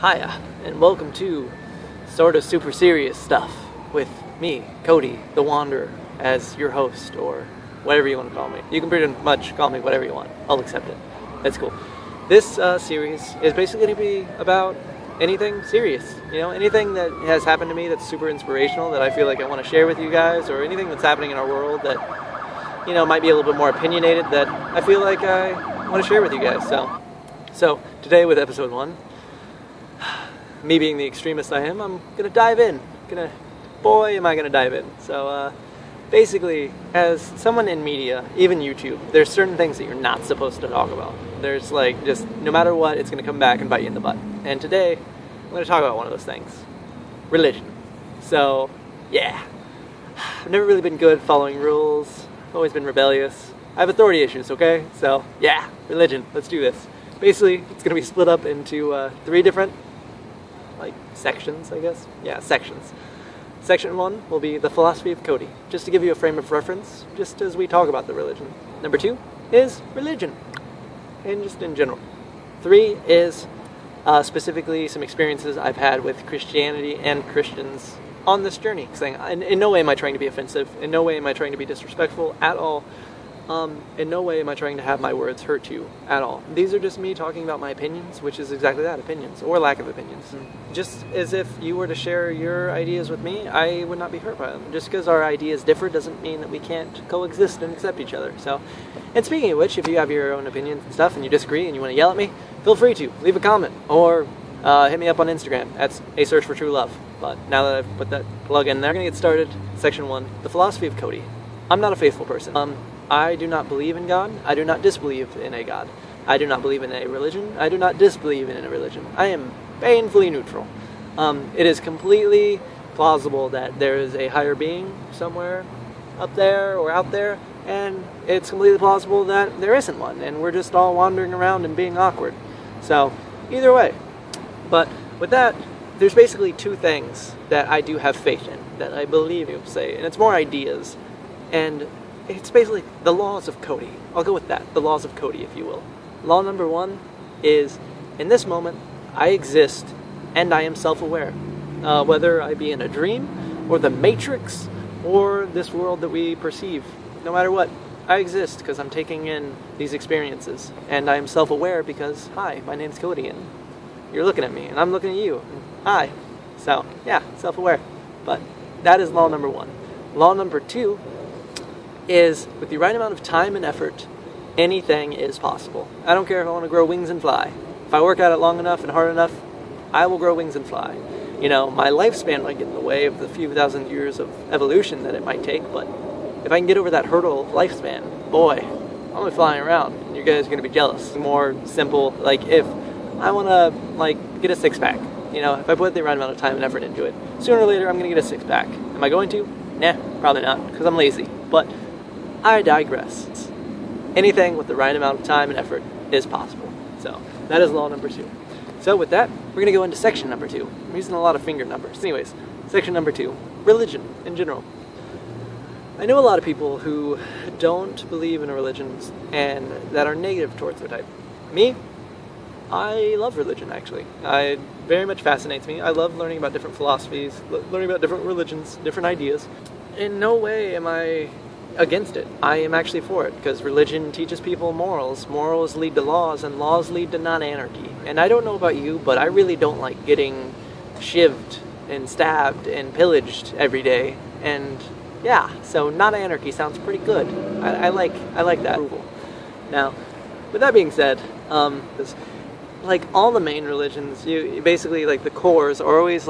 Hiya, and welcome to Sorta Super Serious Stuff with me, Cody, the Wanderer, as your host, or whatever you want to call me. You can pretty much call me whatever you want. I'll accept it. That's cool. This series is basically going to be about anything serious. Anything that has happened to me that's super inspirational that I feel like I want to share with you guys, or anything that's happening in our world that, might be a little bit more opinionated that I feel like I want to share with you guys. So today with episode 1, me being the extremist I am, I'm gonna dive in. Boy, am I gonna dive in. So, basically, as someone in media, even YouTube, there's certain things that you're not supposed to talk about. There's just no matter what, it's gonna come back and bite you in the butt. And today, I'm gonna talk about one of those things: religion. So, yeah, I've never really been good following rules. I've always been rebellious. I have authority issues. Okay, so yeah, religion. Let's do this. Basically, it's gonna be split up into 3 different sections, I guess. Yeah, sections. Section 1 will be the philosophy of Cody, just to give you a frame of reference, just as we talk about the religion. Number 2 is religion, and just in general. 3 is specifically some experiences I've had with Christianity and Christians on this journey. Saying, in no way am I trying to be offensive, in no way am I trying to be disrespectful at all. In no way am I trying to have my words hurt you at all. These are just me talking about my opinions, which is exactly that, opinions, or lack of opinions. Just as if you were to share your ideas with me, I would not be hurt by them. Just because our ideas differ doesn't mean that we can't coexist and accept each other. So, and speaking of which, if you have your own opinions and stuff and you disagree and you want to yell at me, feel free to. Leave a comment, or hit me up on Instagram. That's A Search for True Love. But now that I've put that plug in there, we're going to get started. Section 1, the philosophy of Cody. I'm not a faithful person. I do not believe in God. I do not disbelieve in a God. I do not believe in a religion. I do not disbelieve in a religion. I am painfully neutral. It is completely plausible that there is a higher being somewhere up there or out there, and it's completely plausible that there isn't one, and we're just all wandering around and being awkward. So, either way. But with that, there's basically 2 things that I do have faith in, that I believe you say, and it's more ideas. And it's basically the laws of Cody. I'll go with that. The laws of Cody, if you will. Law number 1 is, in this moment, I exist and I am self-aware. Whether I be in a dream, or the Matrix, or this world that we perceive. No matter what, I exist because I'm taking in these experiences. And I am self-aware because, hi, my name's Cody, and you're looking at me, and I'm looking at you. And hi. So, yeah, self-aware. But that is law number 1. Law number 2 is, with the right amount of time and effort, anything is possible. I don't care if I want to grow wings and fly. If I work at it long enough and hard enough, I will grow wings and fly. My lifespan might get in the way of the few thousand years of evolution that it might take, but if I can get over that hurdle of lifespan, boy, I'll be flying around, and you guys are going to be jealous. More simple, if I want to, get a six-pack, if I put the right amount of time and effort into it, sooner or later I'm going to get a six-pack. Am I going to? Nah, probably not, because I'm lazy. But I digress. Anything with the right amount of time and effort is possible. So, that is law number 2. So with that, we're going to go into section number 2. I'm using a lot of finger numbers. Anyways, section number 2, religion in general. I know a lot of people who don't believe in religions and that are negative towards their type. Me, I love religion, actually. It very much fascinates me. I love learning about different philosophies, learning about different religions, different ideas. In no way am I against it. I am actually for it, because religion teaches people morals. Morals lead to laws, and laws lead to non-anarchy. And I don't know about you, but I really don't like getting shivved and stabbed and pillaged every day. And yeah, so non-anarchy sounds pretty good. I like that approval. Now, with that being said, all the main religions, you basically, the cores are always,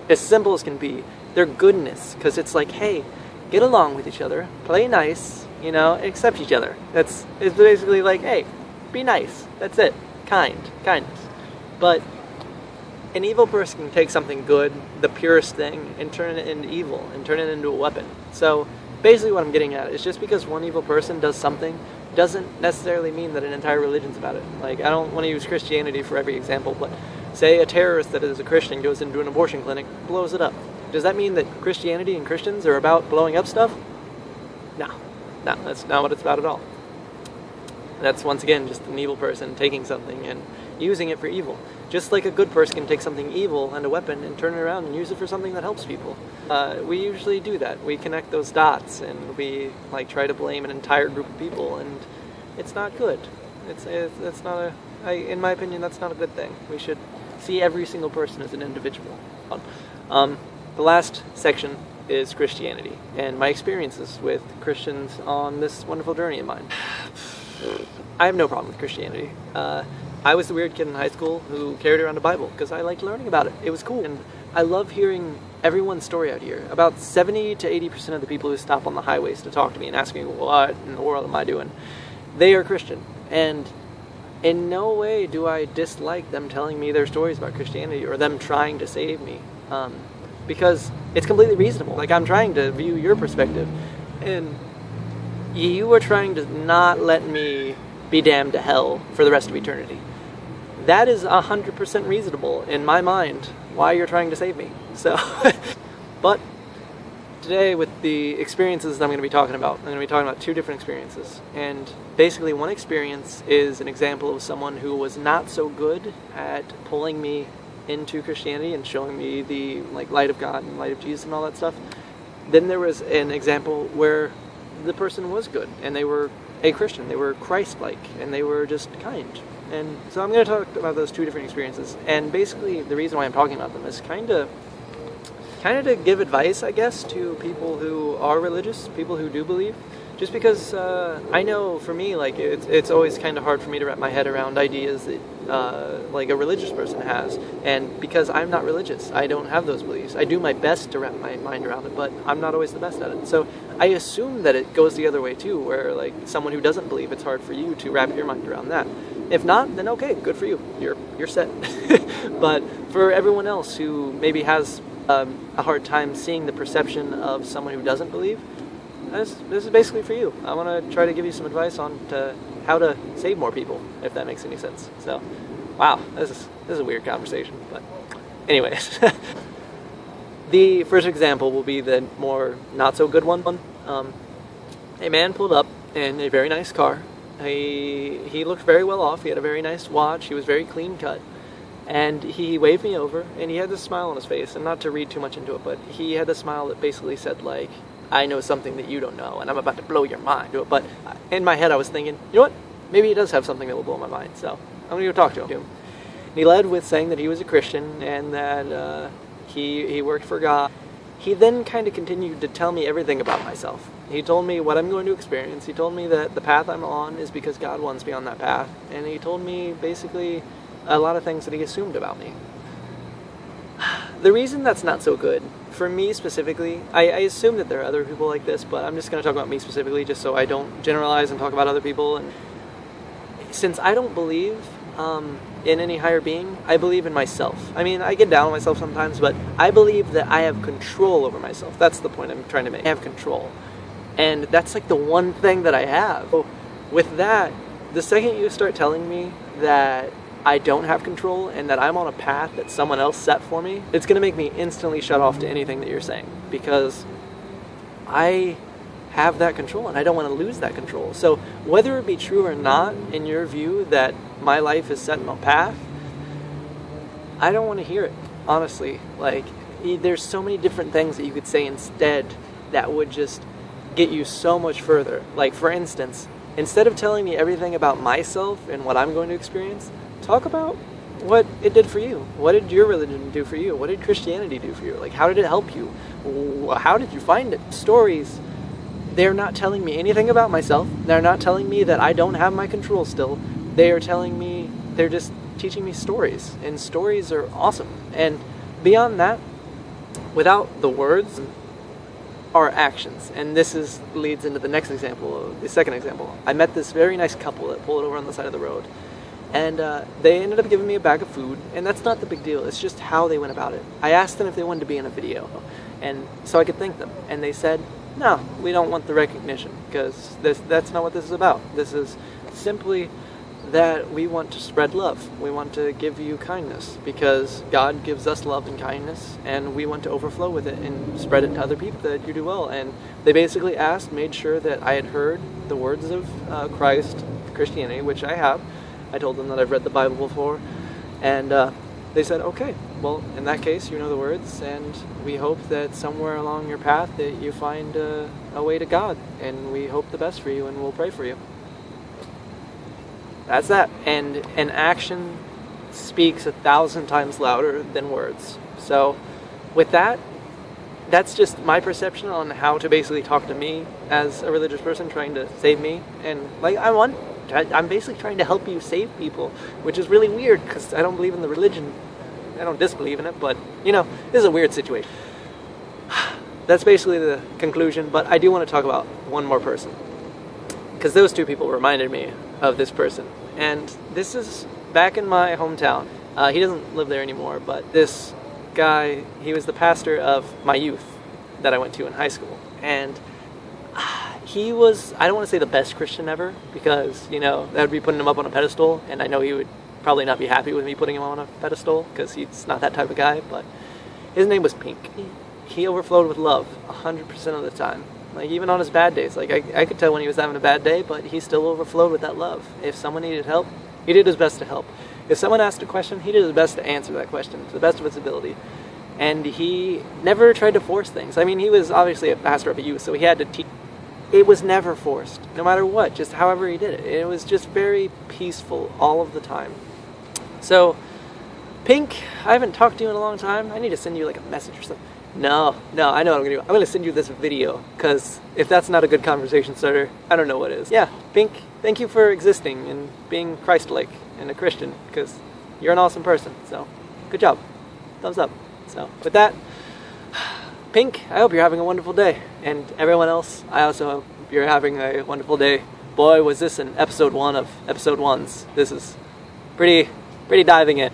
as simple as can be. They're goodness, because it's hey, get along with each other, play nice, accept each other. It's basically hey, be nice. That's it. Kindness. But an evil person can take something good, the purest thing, and turn it into evil, and turn it into a weapon. So, basically what I'm getting at is just because one evil person does something doesn't necessarily mean that an entire religion's about it. I don't want to use Christianity for every example, but say a terrorist that is a Christian goes into an abortion clinic, blows it up. Does that mean that Christianity and Christians are about blowing up stuff? No, that's not what it's about at all. That's, once again, just an evil person taking something and using it for evil. Just like a good person can take something evil and a weapon and turn it around and use it for something that helps people. We usually do that. We connect those dots and we like try to blame an entire group of people, and it's not good. It's not in my opinion, that's not a good thing. We should see every single person as an individual. The last section is Christianity and my experiences with Christians on this wonderful journey of mine. I have no problem with Christianity. I was the weird kid in high school who carried around a Bible because I liked learning about it. It was cool. And I love hearing everyone's story out here. About 70 to 80% of the people who stop on the highways to talk to me and ask me, what in the world am I doing? They are Christian. And in no way do I dislike them telling me their stories about Christianity or them trying to save me. Because it's completely reasonable. Like, I'm trying to view your perspective. And you are trying to not let me be damned to hell for the rest of eternity. That is 100% reasonable in my mind why you're trying to save me. So, but today with the experiences that I'm going to be talking about, I'm going to be talking about two different experiences. And basically one experience is an example of someone who was not so good at pulling me into Christianity and showing me the light of God and light of Jesus and all that stuff. Then there was an example where the person was good and they were a Christian, they were Christ-like, and they were just kind. And so I'm going to talk about those two different experiences. And basically the reason why I'm talking about them is kind of to give advice, I guess, to people who are religious, people who do believe. Just because I know for me, it's always kind of hard for me to wrap my head around ideas that a religious person has. And because I'm not religious, I don't have those beliefs. I do my best to wrap my mind around it, but I'm not always the best at it. So I assume that it goes the other way too, where someone who doesn't believe, it's hard for you to wrap your mind around that. If not, then okay, good for you. You're set. But for everyone else who maybe has a hard time seeing the perception of someone who doesn't believe, this is basically for you. I want to try to give you some advice on how to save more people, if that makes any sense. So, wow, this is a weird conversation, but anyways. The first example will be the more not so good one. A man pulled up in a very nice car. He looked very well off. He had a very nice watch. He was very clean cut. And he waved me over, and he had this smile on his face. And not to read too much into it, but he had a smile that basically said, I know something that you don't know, and I'm about to blow your mind. But in my head, I was thinking, you know what? Maybe he does have something that will blow my mind. So I'm going to go talk to him. And he led with saying that he was a Christian and that he worked for God. He then kind of continued to tell me everything about myself. He told me what I'm going to experience. He told me that the path I'm on is because God wants me on that path. And he told me basically a lot of things that he assumed about me. The reason that's not so good, for me specifically, I assume that there are other people like this, but I'm just going to talk about me specifically just so I don't generalize and talk about other people. And since I don't believe in any higher being, I believe in myself. I mean, I get down on myself sometimes, but I believe that I have control over myself. That's the point I'm trying to make. I have control. And that's the one thing that I have. So with that, the second you start telling me that I don't have control and that I'm on a path that someone else set for me, it's going to make me instantly shut off to anything that you're saying, because I have that control and I don't want to lose that control. So whether it be true or not in your view that my life is set on a path, I don't want to hear it, honestly. There's so many different things that you could say instead that would just get you so much further. For instance, instead of telling me everything about myself and what I'm going to experience, talk about what it did for you. What did your religion do for you? What did Christianity do for you? How did it help you? How did you find it? Stories. They're not telling me anything about myself. They're not telling me that I don't have my control still. They are telling me, they're just teaching me stories. And stories are awesome. And beyond that, without the words, are actions. And this leads into the next example, the second example. I met this very nice couple that pulled over on the side of the road. And they ended up giving me a bag of food, and that's not the big deal. It's just how they went about it. I asked them if they wanted to be in a video, and so I could thank them. And they said, no, we don't want the recognition, because that's not what this is about. This is simply that we want to spread love. We want to give you kindness, because God gives us love and kindness, and we want to overflow with it and spread it to other people that you do well. And they basically made sure that I had heard the words of Christ, Christianity, which I have. I told them that I've read the Bible before, And they said, okay, well, in that case, you know the words, and we hope that somewhere along your path that you find a way to God, and we hope the best for you, and we'll pray for you. That's that. And an action speaks 1,000 times louder than words. So with that, that's just my perception on how to basically talk to me as a religious person trying to save me. And like, I'm basically trying to help you save people, which is really weird because I don't believe in the religion. I don't disbelieve in it, but you know, this is a weird situation. That's basically the conclusion, but I do want to talk about one more person, because those two people reminded me of this person. And this is back in my hometown. He doesn't live there anymore, but this guy, he was the pastor of my youth that I went to in high school. And he was, I don't want to say the best Christian ever, because, you know, that would be putting him up on a pedestal, and I know he would probably not be happy with me putting him on a pedestal, because he's not that type of guy, but his name was Pink. He overflowed with love 100% of the time. Like, even on his bad days. Like, I could tell when he was having a bad day, but he still overflowed with that love. If someone needed help, he did his best to help. If someone asked a question, he did his best to answer that question to the best of his ability. And he never tried to force things. I mean, he was obviously a pastor of a youth, so he had to teach. It was never forced, no matter what, just however he did it. It was just very peaceful all of the time. So, Pink, I haven't talked to you in a long time. I need to send you like a message or something. No, I know what I'm going to do. I'm going to send you this video, because if that's not a good conversation starter, I don't know what is. Yeah, Pink, thank you for existing and being Christ-like and a Christian, because you're an awesome person, so good job. Thumbs up. So, with that, Pink, I hope you're having a wonderful day. And everyone else, I also hope you're having a wonderful day. Boy, was this an episode 1 of episode 1s. This is pretty diving in.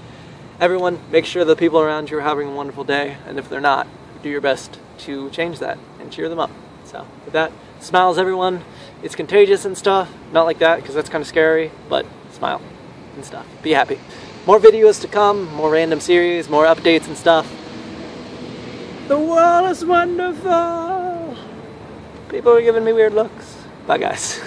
Everyone, make sure the people around you are having a wonderful day, and if they're not, do your best to change that and cheer them up. So, with that, smiles everyone. It's contagious and stuff. Not like that, because that's kind of scary, but smile and stuff. Be happy. More videos to come, more random series, more updates and stuff. The world is wonderful. People are giving me weird looks. Bye, guys.